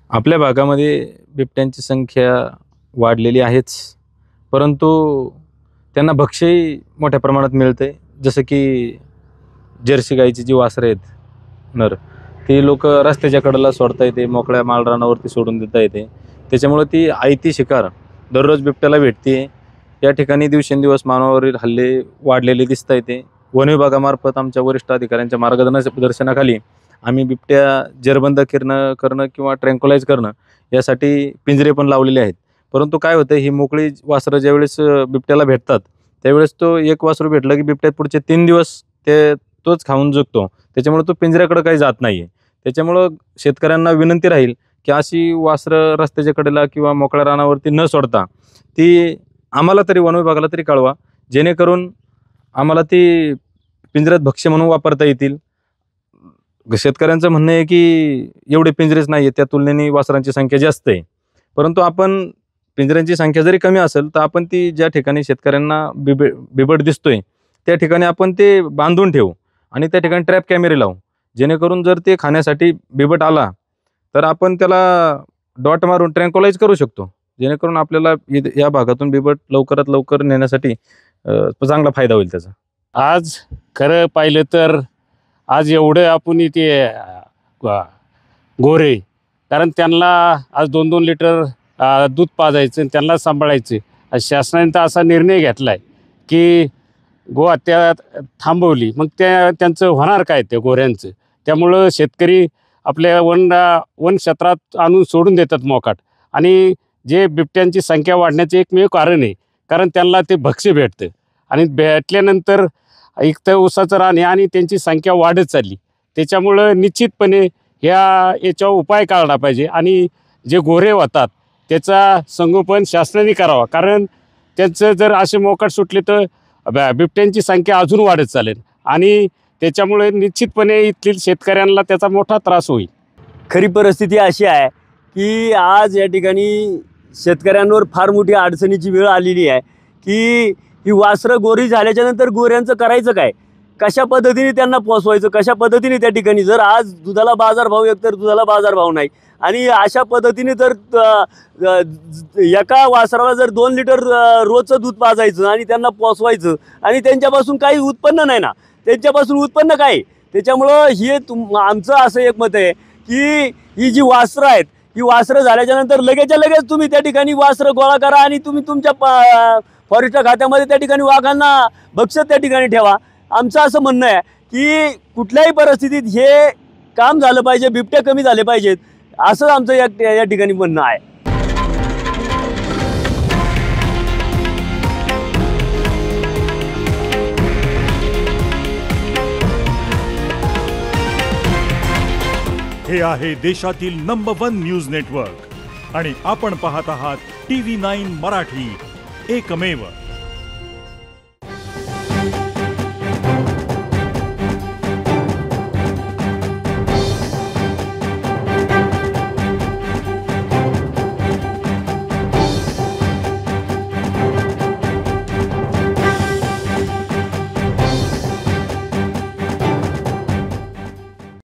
आपल्या भागामध्ये बिबट्यांची संख्या वाढलेली आहेच, परंतु त्यांना भक्ष्यही मोठ्या प्रमाणात मिळते. जसं की जर्सी गाईची जी वासरं आहेत नर, ती लोक रस्त्याच्या कडेला सोडता येते, मोकळ्या माळरानावरती सोडून देता येते. त्याच्यामुळे ती आयती शिकार दररोज बिबट्याला भेटते. या ठिकाणी दिवसेंदिवस मानवावरील हल्ले वाढलेले दिसता येते. वन विभागामार्फत आमच्या वरिष्ठ अधिकाऱ्यांच्या मार्गदर्शनाखाली आम्ही बिबट्या जेरबंद करणं किंवा ट्रँक्युलाइज करणं यासाठी पिंजरे पण लावलेले आहेत. परंतु काय होतं, ही मोकळी वासरं ज्यावेळेस बिबट्याला भेटतात, त्यावेळेस तो एक वासरू भेटलं की बिबट्या पुढचे 3 दिवस तोच खाऊन जगतो. त्याच्यामुळे तो पिंजऱ्याकडे काही जात नाही आहे. त्याच्यामुळं शेतकऱ्यांना विनंती राहील की अशी वासरं रस्त्याच्या कडेला किंवा मोकळ्या रानावरती न सोडता ती आम्हाला तरी वन विभागाला तरी कळवा, जेणेकरून आम्हाला ती पिंजऱ्यात भक्ष्य म्हणून वापरता येतील. शेतकऱ्यांचं म्हणणं आहे की एवढे पिंजरेच नाही आहेत, त्या तुलनेने वासरांची संख्या जास्त आहे. परंतु आपण पिंजऱ्यांची संख्या जरी कमी असेल तर आपण ती ज्या ठिकाणी शेतकऱ्यांना बिबट दिसतोय त्या ठिकाणी आपण ते बांधून ठेवू आणि त्या ठिकाणी ट्रॅप कॅमेरे लावू, जेणेकरून जर ते खाण्यासाठी बिबट आला तर आपण त्याला डॉट मारून ट्रँक्युलाइज करू शकतो, जेणेकरून आपल्याला या भागातून बिबट लवकरात लवकर नेण्यासाठी चांगला फायदा होईल त्याचा. आज खरं पाहिलं तर आज एवढं आपण इथे गोरे, कारण त्यांना आज 2-2 लिटर दूध पाजायचं आणि त्यांना सांभाळायचं. शासनाने तर असा निर्णय घेतला आहे की गोहत्या थांबवली, मग त्यांचं होणार काय त्या गोऱ्यांचं. त्यामुळं शेतकरी आपल्या वन क्षेत्रात आणून सोडून देतात मोकाट, आणि जे बिबट्यांची संख्या वाढण्याचे एकमेव कारण आहे, कारण त्यांना ते भक्ष्य भेटतं आणि भेटल्यानंतर एक तर ऊसाचं रान आहे आणि त्यांची संख्या वाढत चालली. त्याच्यामुळं निश्चितपणे याच्यावर उपाय काढला पाहिजे आणि जे गोरे होतात त्याचा संगोपन शासनाने करावा, कारण त्यांचं जर असे मोकाट सुटले तर बिबट्यांची संख्या अजून वाढत चालेल आणि त्याच्यामुळे निश्चितपणे इथतील शेतकऱ्यांना त्याचा मोठा त्रास होईल. खरी परिस्थिती अशी आहे की आज या ठिकाणी शेतकऱ्यांवर फार मोठी अडचणीची वेळ आलेली आहे की ही वासरं गोरी झाल्याच्यानंतर गोऱ्यांचं करायचं काय, कशा पद्धतीने त्यांना पोसवायचं, कशा पद्धतीने त्या ठिकाणी जर आज दुधाला बाजारभाव, एकतर दुधाला बाजारभाव नाही आणि अशा पद्धतीने जर एका वासराला जर 2 लिटर रोजचं दूध पाजायचं आणि त्यांना पोसवायचं आणि त्यांच्यापासून काही उत्पन्न नाही ना, त्यांच्यापासून उत्पन्न काय. त्याच्यामुळं हे आमचं असं एक मत आहे की ही जी वासरं आहेत, ही वासरं झाल्याच्यानंतर लगेचच्या लगेच तुम्ही त्या ठिकाणी वासरं गोळा करा आणि तुम्ही तुमच्या फॉरेस्ट खात्यामध्ये त्या ठिकाणी वाघांना भक्ष्य त्या ठिकाणी ठेवा. आमचं असं म्हणणं आहे की कुठल्याही परिस्थितीत हे काम झालं पाहिजे, बिबट्या कमी झाले पाहिजेत, असं आमचं या ठिकाणी म्हणणं आहे. हे आहे देशातील नंबर 1 न्यूज नेटवर्क आणि आपण पाहत आहात TV9 मराठी, एकमेव.